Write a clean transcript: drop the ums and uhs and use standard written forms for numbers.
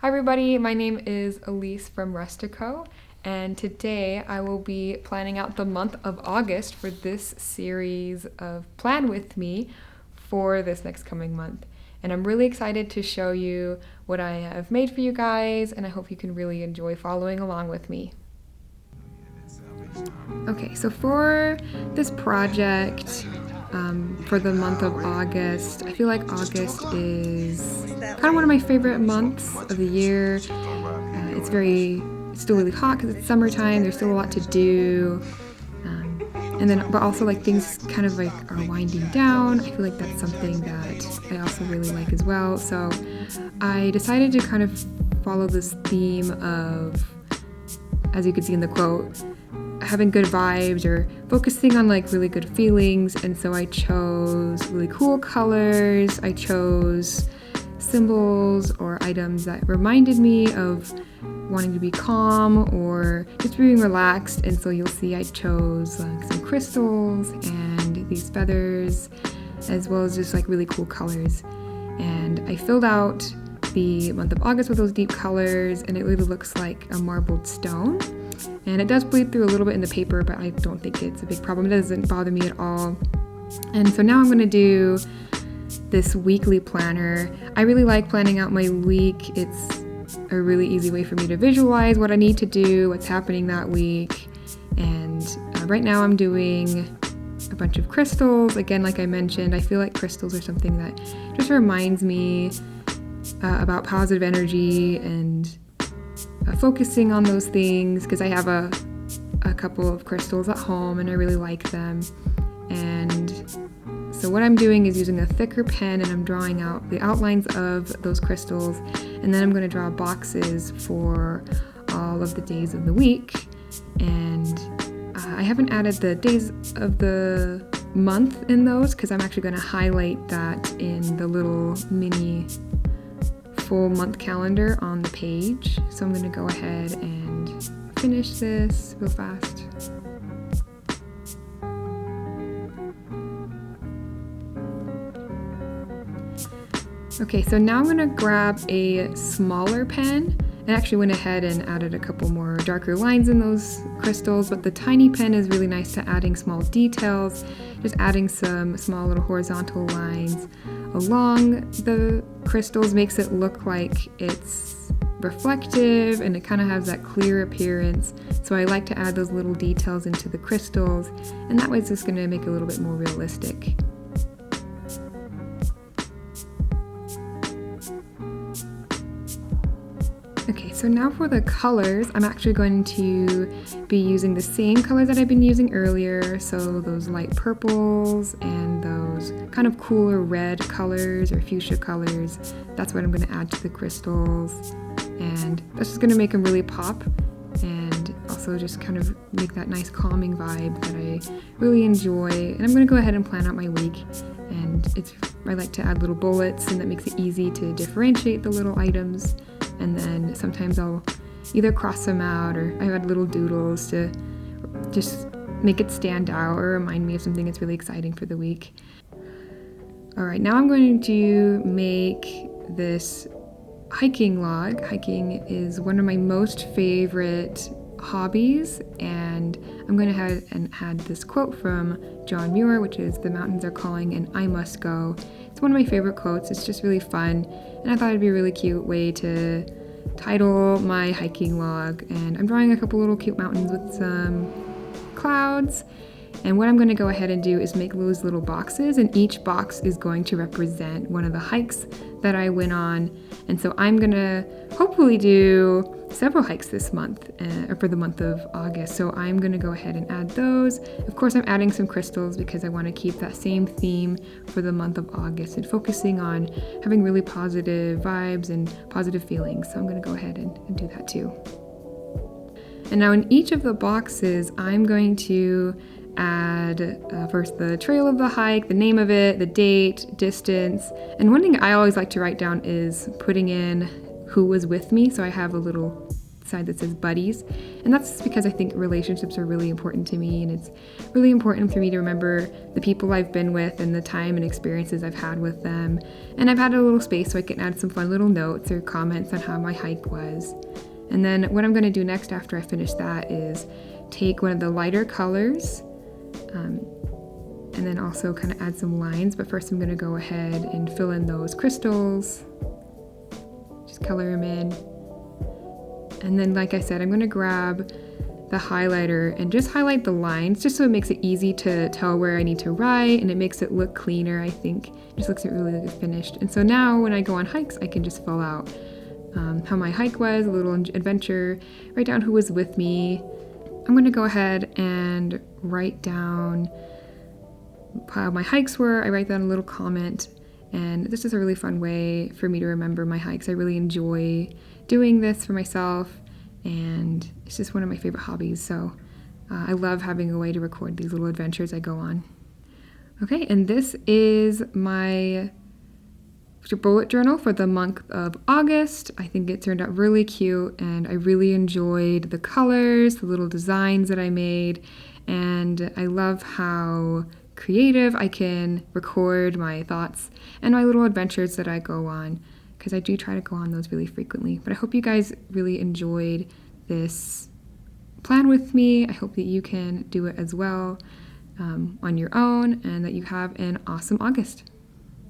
Hi everybody, my name is Alyse from Rustico, and today I will be planning out the month of August for this series of Plan With Me for this next coming month. And I'm really excited to show you what I have made for you guys, and I hope you can really enjoy following along with me. Okay, so for this project, for the month of August, I feel like August is kind of one of my favorite months of the year. It's still really hot because it's summertime. There's still a lot to do, but also like things kind of like are winding down. I feel like that's something that I also really like as well. So I decided to kind of follow this theme of, as you can see in the quote, having good vibes or focusing on like really good feelings. And so I chose really cool colors. I chose symbols or items that reminded me of wanting to be calm or just being relaxed. And so you'll see I chose like some crystals and these feathers, as well as just like really cool colors. And I filled out the month of August with those deep colors, and it really looks like a marbled stone. And it does bleed through a little bit in the paper, but I don't think it's a big problem. It doesn't bother me at all. And so now I'm going to do this weekly planner. I really like planning out my week. It's a really easy way for me to visualize what I need to do, what's happening that week. And right now I'm doing a bunch of crystals. Again, like I mentioned, I feel like crystals are something that just reminds me about positive energy and focusing on those things, because I have a couple of crystals at home and I really like them. And so what I'm doing is using a thicker pen, and I'm drawing out the outlines of those crystals, and then I'm going to draw boxes for all of the days of the week. And I haven't added the days of the month in those because I'm actually going to highlight that in the little mini full month calendar on the page. So I'm going to go ahead and finish this real fast. Okay, so now I'm going to grab a smaller pen. I actually went ahead and added a couple more darker lines in those crystals, but the tiny pen is really nice to adding small details, just adding some small little horizontal lines along the crystals makes it look like it's reflective, and it kind of has that clear appearance. So I like to add those little details into the crystals, and that way it's just going to make it a little bit more realistic. Okay, so now for the colors, I'm actually going to be using the same colors that I've been using earlier. So those light purples and those kind of cooler red colors or fuchsia colors. That's what I'm going to add to the crystals. And that's just going to make them really pop, and also just kind of make that nice calming vibe that I really enjoy. And I'm going to go ahead and plan out my week. And I like to add little bullets, and that makes it easy to differentiate the little items. And then sometimes I'll either cross them out, or I add little doodles to just make it stand out or remind me of something that's really exciting for the week. All right, now I'm going to make this hiking log. Hiking is one of my most favorite hobbies, and I'm going to add this quote from John Muir, which is, "The mountains are calling and I must go." It's one of my favorite quotes. It's just really fun, and I thought it'd be a really cute way to title my hiking log. And I'm drawing a couple little cute mountains with some clouds. And what I'm going to go ahead and do is make those little boxes, and each box is going to represent one of the hikes that I went on. And so I'm going to hopefully do several hikes this month, or for the month of August. So I'm going to go ahead and add those. Of course, I'm adding some crystals because I want to keep that same theme for the month of August and focusing on having really positive vibes and positive feelings. So I'm going to go ahead and do that too. And now in each of the boxes, I'm going to add first the trail of the hike, the name of it, the date, distance. And one thing I always like to write down is putting in who was with me. So I have a little side that says buddies. And that's because I think relationships are really important to me, and it's really important for me to remember the people I've been with and the time and experiences I've had with them. And I've had a little space so I can add some fun little notes or comments on how my hike was. And then what I'm going to do next after I finish that is take one of the lighter colors and then also kind of add some lines. But first I'm going to go ahead and fill in those crystals. Just color them in. And then, like I said, I'm going to grab the highlighter and just highlight the lines just so it makes it easy to tell where I need to write, and it makes it look cleaner, I think. It just looks really finished. And so now when I go on hikes, I can just fill out how my hike was, a little adventure, write down who was with me. I'm going to go ahead and write down how my hikes were. I write down a little comment, and this is a really fun way for me to remember my hikes. I really enjoy doing this for myself, and it's just one of my favorite hobbies. So I love having a way to record these little adventures I go on. Okay, and this is my bullet journal for the month of August. I think it turned out really cute, and I really enjoyed the colors, the little designs that I made, and I love how creative I can record my thoughts and my little adventures that I go on, because I do try to go on those really frequently. But I hope you guys really enjoyed this plan with me. I hope that you can do it as well on your own, and that you have an awesome August.